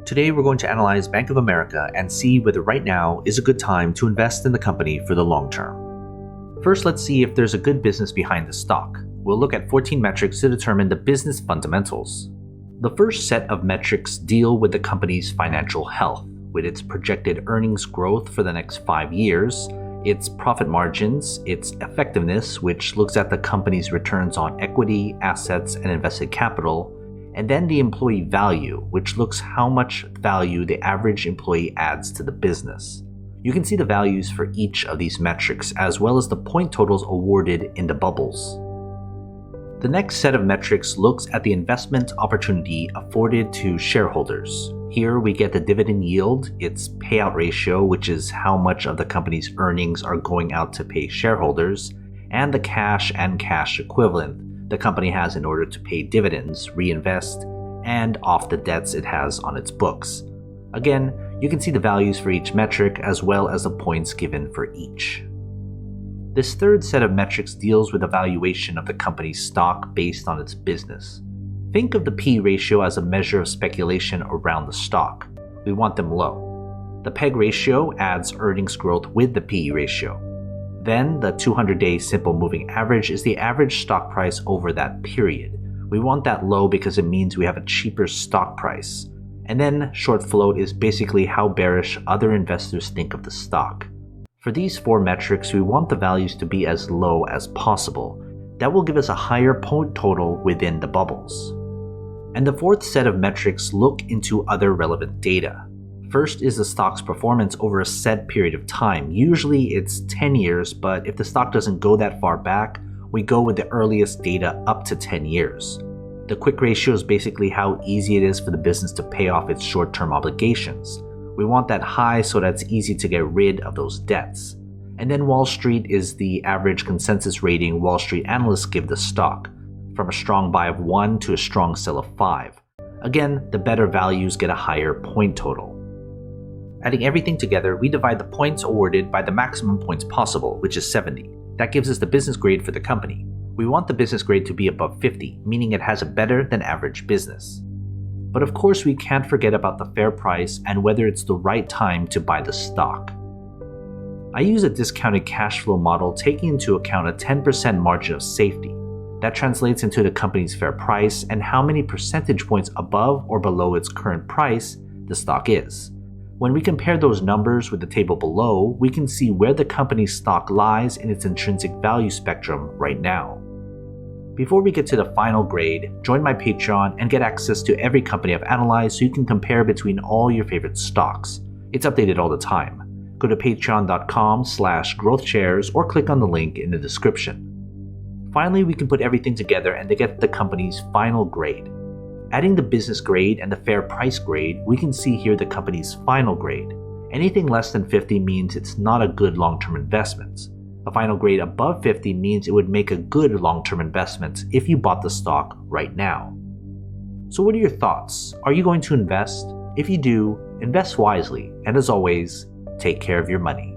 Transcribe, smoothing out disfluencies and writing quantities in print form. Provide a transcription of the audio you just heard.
Today we're going to analyze Bank of America and see whether right now is a good time to invest in the company for the long term. First, let's see if there's a good business behind the stock. We'll look at 14 metrics to determine the business fundamentals. The first set of metrics deal with the company's financial health, with its projected earnings growth for the next 5 years, its profit margins, its effectiveness, which looks at the company's returns on equity, assets, and invested capital, and then the employee value, which looks how much value the average employee adds to the business. You can see the values for each of these metrics, as well as the point totals awarded in the bubbles. The next set of metrics looks at the investment opportunity afforded to shareholders. Here we get the dividend yield, its payout ratio, which is how much of the company's earnings are going out to pay shareholders, and the cash and cash equivalent the company has in order to pay dividends, reinvest, and off the debts it has on its books. Again, you can see the values for each metric as well as the points given for each. This third set of metrics deals with the valuation of the company's stock based on its business. Think of the P ratio as a measure of speculation around the stock. We want them low. The PEG ratio adds earnings growth with the PE ratio. Then, the 200-day simple moving average is the average stock price over that period. We want that low because it means we have a cheaper stock price. And then, short float is basically how bearish other investors think of the stock. For these 4 metrics, we want the values to be as low as possible. That will give us a higher point total within the bubbles. And the fourth set of metrics look into other relevant data. First is the stock's performance over a set period of time. Usually it's 10 years, but if the stock doesn't go that far back, we go with the earliest data up to 10 years. The quick ratio is basically how easy it is for the business to pay off its short-term obligations. We want that high so that it's easy to get rid of those debts. And then Wall Street is the average consensus rating Wall Street analysts give the stock, from a strong buy of 1 to a strong sell of 5. Again, the better values get a higher point total. Adding everything together, we divide the points awarded by the maximum points possible, which is 70. That gives us the business grade for the company. We want the business grade to be above 50, meaning it has a better than average business. But of course, we can't forget about the fair price and whether it's the right time to buy the stock. I use a discounted cash flow model taking into account a 10% margin of safety. That translates into the company's fair price and how many percentage points above or below its current price the stock is. When we compare those numbers with the table below, we can see where the company's stock lies in its intrinsic value spectrum right now. Before we get to the final grade, join my Patreon and get access to every company I've analyzed so you can compare between all your favorite stocks. It's updated all the time. Go to patreon.com/growthshares or click on the link in the description. Finally, we can put everything together and get the company's final grade. Adding the business grade and the fair price grade, we can see here the company's final grade. Anything less than 50 means it's not a good long-term investment. A final grade above 50 means it would make a good long-term investment if you bought the stock right now. So what are your thoughts? Are you going to invest? If you do, invest wisely, and as always, take care of your money.